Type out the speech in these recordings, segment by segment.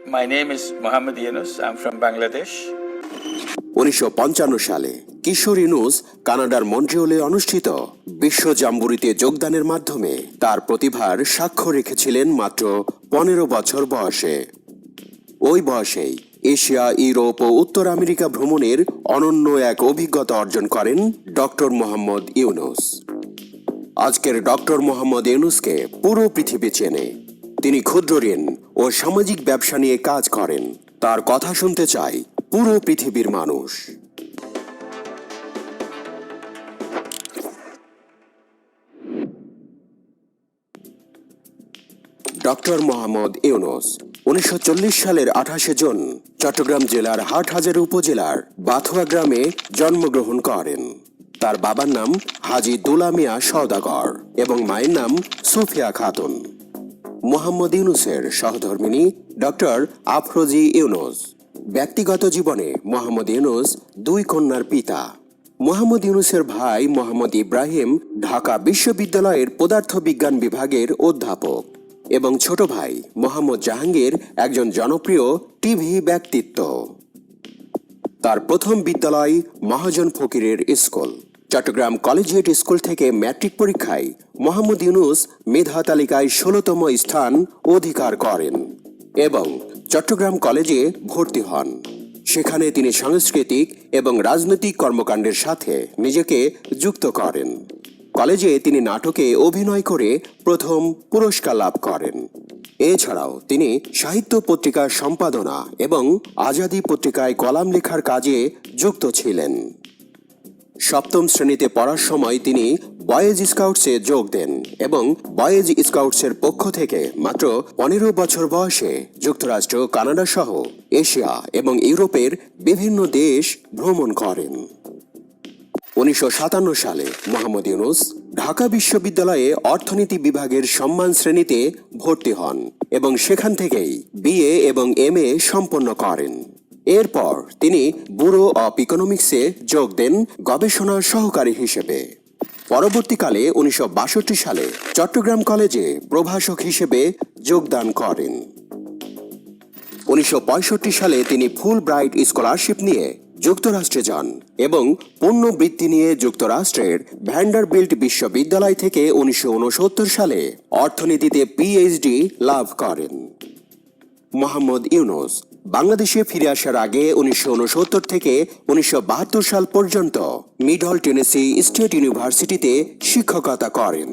My name is Mohammed Yunus. I'm from Bangladesh. 1955 সালে কিশোর ইউনুস কানাডার মন্ট্রিয়লে অনুষ্ঠিত বিশ্ব জাম্বুরিতে যোগদানের মাধ্যমে তার প্রতিভার সাক্ষ্য রেখেছিলেন মাত্র 15 বছর বয়সে। ওই বয়সেই এশিয়া, ইউরোপ ও উত্তর আমেরিকা ভ্রমণের অনন্য এক অভিজ্ঞতা অর্জন করেন ডক্টর মোহাম্মদ ইউনুস। আজকের ডক্টর মোহাম্মদ ইউনুসকে পুরো পৃথিবী চেনে। তিনি ক্ষুদ্র ঋণ ও সামাজিক ব্যবসা নিয়ে কাজ করেন। তার কথা শুনতে চায় পুরো পৃথিবীর মানুষ। ডক্টর মোহাম্মদ ইউনুস 1940 সালের 28 জুন চট্টগ্রাম জেলার হাটহাজারী উপজেলার বাথুয়া গ্রামে জন্মগ্রহণ করেন। তার বাবার নাম হাজী দুলা মিয়া সওদাগর এবং মায়ের নাম সুফিয়া খাতুন। মোহাম্মদ ইউনুসের সহধর্মিণী ডক্টর আফরোজি ইউনুস। ব্যক্তিগত জীবনে মোহাম্মদ ইউনুস 2 কন্যার পিতা। মোহাম্মদ ইউনুসের ভাই মোহাম্মদ ইব্রাহিম ঢাকা বিশ্ববিদ্যালয়ের পদার্থবিজ্ঞান বিভাগের অধ্যাপক এবং ছোট ভাই মোহাম্মদ জাহাঙ্গীর একজন জনপ্রিয় টিভি ব্যক্তিত্ব। তার প্রথম বিদ্যালয় মহাজন ফকিরের স্কুল। চট্টগ্রাম কলেজিয়েট স্কুল থেকে ম্যাট্রিক পরীক্ষায় মোহাম্মদ ইউনুস মেধা তালিকায় 16তম স্থান অধিকার করেন এবং চট্টগ্রাম কলেজে ভর্তি হন। সেখানে তিনি সাংস্কৃতিক এবং রাজনৈতিক কর্মকাণ্ডের সাথে নিজেকে যুক্ত করেন। কলেজে তিনি নাটকে অভিনয় করে প্রথম পুরস্কার লাভ করেন। এছাড়াও তিনি সাহিত্য পত্রিকার সম্পাদনা এবং আজাদী পত্রিকায় কলাম লেখার কাজে যুক্ত ছিলেন। 7ম শ্রেণীতে পড়ার সময় তিনি বয়েজ স্কাউটসে যোগ দেন এবং বয়েজ স্কাউটসের পক্ষ থেকে মাত্র 15 বছর বয়সে যুক্তরাষ্ট্র, কানাডা সহ এশিয়া এবং ইউরোপের বিভিন্ন দেশ ভ্রমণ করেন। 1957 সালে মোহাম্মদ ইউনুস ঢাকা বিশ্ববিদ্যালয়ে অর্থনীতি বিভাগের সম্মান শ্রেণীতে ভর্তি হন এবং সেখান থেকেই বিএ এবং এমএ সম্পন্ন করেন। এরপর তিনি ব্যুরো অব ইকোনমিক্সে যোগ দেন গবেষণা সহকারী হিসেবে। পরবর্তীকালে 1962 সালে চট্টগ্রাম কলেজে প্রভাষক হিসেবে যোগদান করেন। 1965 সালে তিনি ফুল ব্রাইট স্কলারশিপ নিয়ে যুক্তরাষ্ট্রে যান এবং পূর্ণ বৃত্তি নিয়ে যুক্তরাষ্ট্রের ভ্যান্ডারবিল্ট বিশ্ববিদ্যালয় থেকে 1969 সালে অর্থনীতিতে পিএইচডি লাভ করেন। মোহাম্মদ ইউনুস বাংলাদেশে ফিরে আসার আগে 1969 থেকে 1972 সাল পর্যন্ত মিডল টেনেসি স্টেট ইউনিভার্সিটিতে শিক্ষকতা করেন।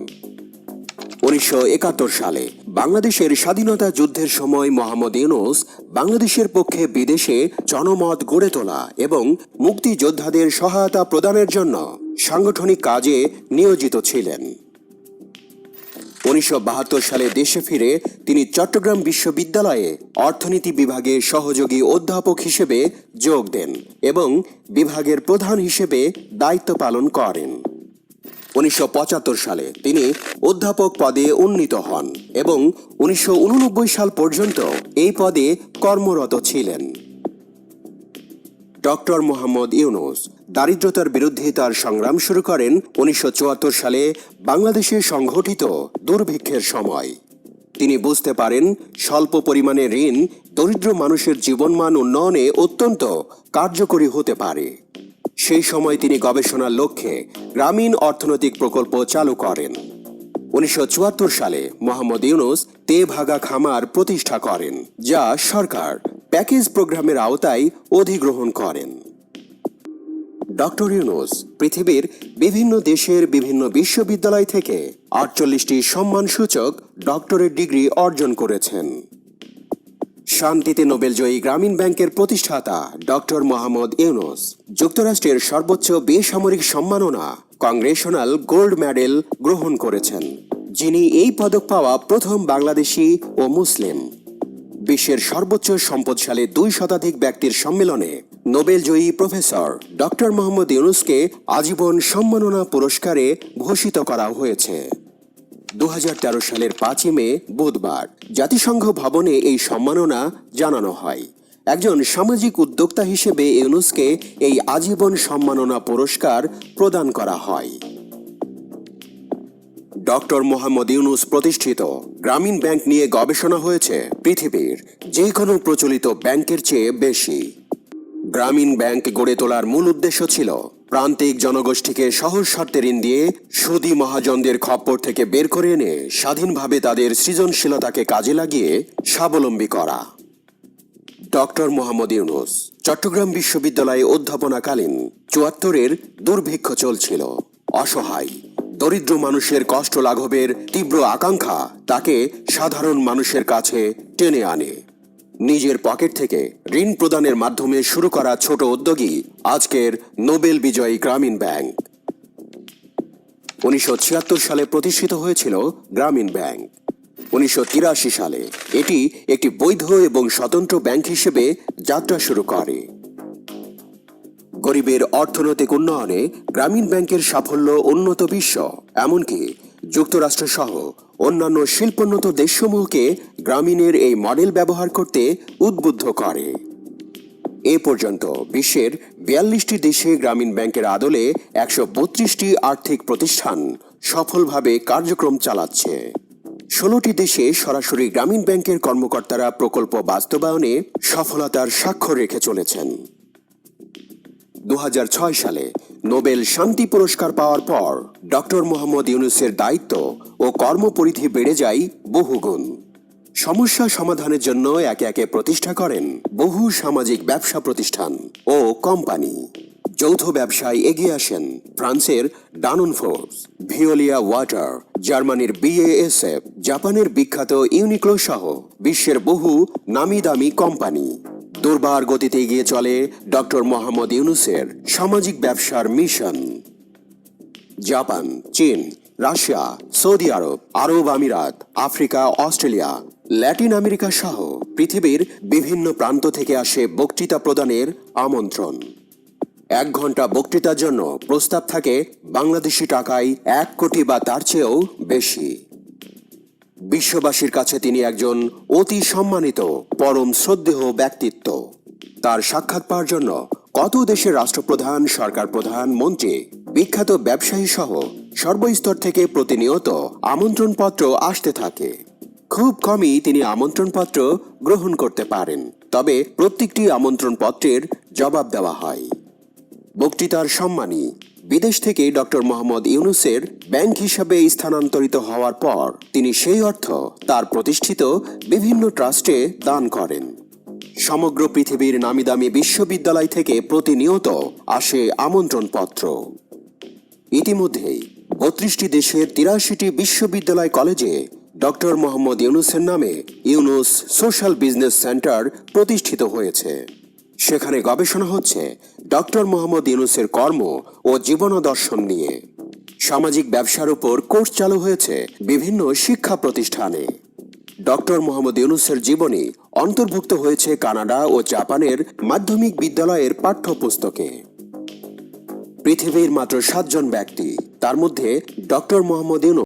1971 সালে বাংলাদেশের স্বাধীনতা যুদ্ধের সময় মোহাম্মদ ইউনুস বাংলাদেশের পক্ষে বিদেশে জনমত গড়ে তোলা এবং মুক্তিযোদ্ধাদের সহায়তা প্রদানের জন্য সাংগঠনিক কাজে নিয়োজিত ছিলেন। 1972 সালে দেশে ফিরে তিনি চট্টগ্রাম বিশ্ববিদ্যালয়ে অর্থনীতি বিভাগে সহযোগী অধ্যাপক হিসেবে যোগ দেন এবং বিভাগের প্রধান হিসেবে দায়িত্ব পালন করেন। 1975 সালে তিনি অধ্যাপক পদে উন্নীত হন এবং 1989 সাল পর্যন্ত এই পদে কর্মরত ছিলেন। ডক্টর মোহাম্মদ ইউনুস দারিদ্রতার বিরুদ্ধে তার সংগ্রাম শুরু করেন 1974 সালে বাংলাদেশে সংঘটিত দুর্ভিক্ষের সময়। তিনি বুঝতে পারেন স্বল্প পরিমাণে ঋণ দরিদ্র মানুষের জীবনমান উন্নয়নে অত্যন্ত কার্যকরী হতে পারে। সেই সময় তিনি গবেষণার লক্ষ্যে গ্রামীণ অর্থনৈতিক প্রকল্প চালু করেন। 1974 সালে মোহাম্মদ ইউনুস তেভাগা খামার প্রতিষ্ঠা করেন, যা সরকার প্যাকেজ প্রোগ্রামের আওতায় অধিগ্রহণ করেন। ডক্টর ইউনুস পৃথিবীর বিভিন্ন দেশের বিভিন্ন বিশ্ববিদ্যালয় থেকে 48টি সম্মানসূচক ডক্টরেট ডিগ্রি অর্জন করেছেন। শান্তিতে নোবেলজয়ী গ্রামীণ ব্যাংকের প্রতিষ্ঠাতা ডক্টর মোহাম্মদ ইউনুস যুক্তরাষ্ট্রের সর্বোচ্চ বেসামরিক সম্মাননা কংগ্রেশনাল গোল্ড মেডেল গ্রহণ করেছেন, যিনি এই পদক পাওয়া প্রথম বাংলাদেশি ও মুসলিম। বিশ্বের সর্বোচ্চ সম্পদশালী 2 শতাধিক ব্যক্তির সম্মেলনে নোবেলজয়ী প্রফেসর ডক্টর মোহাম্মদ ইউনুসকে আজীবন সম্মাননা পুরস্কারে ভূষিত করা হয়েছে। 2013 সালের 5 মে বুধবার জাতিসংঘ ভবনে এই সম্মাননা জানানো হয়। একজন সামাজিক উদ্যোক্তা হিসেবে ইউনুসকে এই আজীবন সম্মাননা পুরস্কার প্রদান করা হয়। ডক্টর মোহাম্মদ ইউনুস প্রতিষ্ঠিত গ্রামীণ ব্যাংক নিয়ে গবেষণা হয়েছে পৃথিবীর যে কোনো প্রচলিত ব্যাংকের চেয়ে বেশি। গ্রামীণ ব্যাংক গড়ে তোলার মূল উদ্দেশ্য ছিল প্রান্তিক জনগোষ্ঠীকে সহজ শর্তে ঋণ দিয়ে সুদী মহাজনদের খপ্পর থেকে বের করে এনে স্বাধীনভাবে তাদের সৃজনশীলতাকে কাজে লাগিয়ে স্বাবলম্বী করা। ডক্টর মোহাম্মদ ইউনুস চট্টগ্রাম বিশ্ববিদ্যালয়ে অধ্যাপনাকালীন ৭৪-এর দুর্ভিক্ষ চলছিল। অসহায় দরিদ্র মানুষের কষ্ট লাঘবের তীব্র আকাঙ্ক্ষা তাকে সাধারণ মানুষের কাছে টেনে আনে। নিজের পকেট থেকে ঋণ প্রদানের মাধ্যমে শুরু করা ছোট উদ্যোগী আজকের নোবেল বিজয়ী গ্রামীণ ব্যাংক। ১৯৭৬ সালে প্রতিষ্ঠিত হয়েছিল গ্রামীণ ব্যাংক। ১৯৮৩ সালে এটি একটি বৈধ এবং স্বতন্ত্র ব্যাংক হিসেবে যাত্রা শুরু করে। গরিবের অর্থনৈতিক উন্নয়নে গ্রামীণ ব্যাংকের সাফল্য উন্নত বিশ্ব, এমনকি যুক্তরাষ্ট্র সহ অন্যান্য শিল্পোন্নত দেশসমূহকে গ্রামীণের এই মডেল ব্যবহার করতে উদ্বুদ্ধ করে। এ পর্যন্ত বিশ্বের ৪২টি দেশে গ্রামীণ ব্যাংকের আদলে ১৩২টি আর্থিক প্রতিষ্ঠান সফলভাবে কার্যক্রম চালাচ্ছে। ১৬টি দেশে সরাসরি গ্রামীণ ব্যাংকের কর্মকর্তারা প্রকল্প বাস্তবায়নে সফলতার স্বাক্ষর রেখে চলেছেন। ২০০৬ সালে নোবেল শান্তি পুরস্কার পাওয়ার পর ডক্টর মোহাম্মদ ইউনুসের দায়িত্ব ও কর্মপরিধি বেড়ে যায় বহুগুণ। সমস্যা সমাধানের জন্য একে একে প্রতিষ্ঠা করেন বহু সামাজিক ব্যবসা প্রতিষ্ঠান ও কোম্পানি। যৌথ ব্যবসায় এগিয়ে আসেন ফ্রান্সের ডানন ফোর্স, ভিওলিয়া ওয়াটার, জার্মানির BASF, জাপানের বিখ্যাত ইউনিক্লো সহ বিশ্বের বহু নামি দামি কোম্পানি। দুর্বার গতিতে এগিয়ে চলে ডক্টর মোহাম্মদ ইউনুসের সামাজিক ব্যবসার মিশন। জাপান, চীন, রাশিয়া, সৌদি আরব, আরব আমিরাত, আফ্রিকা, অস্ট্রেলিয়া, ল্যাটিন আমেরিকা সহ পৃথিবীর বিভিন্ন প্রান্ত থেকে আসে বক্তৃতা প্রদানের আমন্ত্রণ। ১ ঘন্টা বক্তৃতার জন্য প্রস্তাব থাকে বাংলাদেশি টাকায় ১ কোটি বা তার চেয়েও বেশি। বিশ্ববাসীর কাছে তিনি একজন অতি সম্মানিত পরম শ্রদ্ধেয় ব্যক্তিত্ব। তার সাক্ষাৎ পাওয়ার জন্য কত দেশের রাষ্ট্রপ্রধান, সরকার প্রধান, মন্ত্রী, বিখ্যাত ব্যবসায়ী সহ সর্বস্তর থেকে প্রতিনিয়ত আমন্ত্রণপত্র আসতে থাকে। খুব কমই তিনি আমন্ত্রণপত্র গ্রহণ করতে পারেন, তবে প্রত্যেকটি আমন্ত্রণপত্রের জবাব দেওয়া হয়। বক্তৃতার সম্মানী বিদেশ থেকে ডক্টর মোহাম্মদ ইউনুসের ব্যাংক হিসাবে স্থানান্তরিত হওয়ার পর তিনি সেই অর্থ তার প্রতিষ্ঠিত বিভিন্ন ট্রাস্টে দান করেন। সমগ্র পৃথিবীর নামিদামি বিশ্ববিদ্যালয় থেকে প্রতিনিয়ত আসে আমন্ত্রণপত্র। ইতিমধ্যেই ৩২টি দেশের ৮৩টি বিশ্ববিদ্যালয় কলেজে ডক্টর মোহাম্মদ ইউনুসের নামে ইউনুস সোশ্যাল বিজনেস সেন্টার প্রতিষ্ঠিত হয়েছে। সেখানে গবেষণা হচ্ছে ডক্টর মোহাম্মদ ইউনুসের কর্ম ও জীবনাদর্শন নিয়ে। সামাজিক ব্যবসার উপর কোর্স চালু হয়েছে বিভিন্ন শিক্ষা প্রতিষ্ঠানে। ডক্টর মোহাম্মদ ইউনুসের জীবনী অন্তর্ভুক্ত হয়েছে কানাডা ও জাপানের মাধ্যমিক বিদ্যালয়ের পাঠ্যপুস্তকে। পৃথিবীর মাত্র 7 জন ব্যক্তি, তার মধ্যে ডক্টর মোহাম্মদ ইউনুস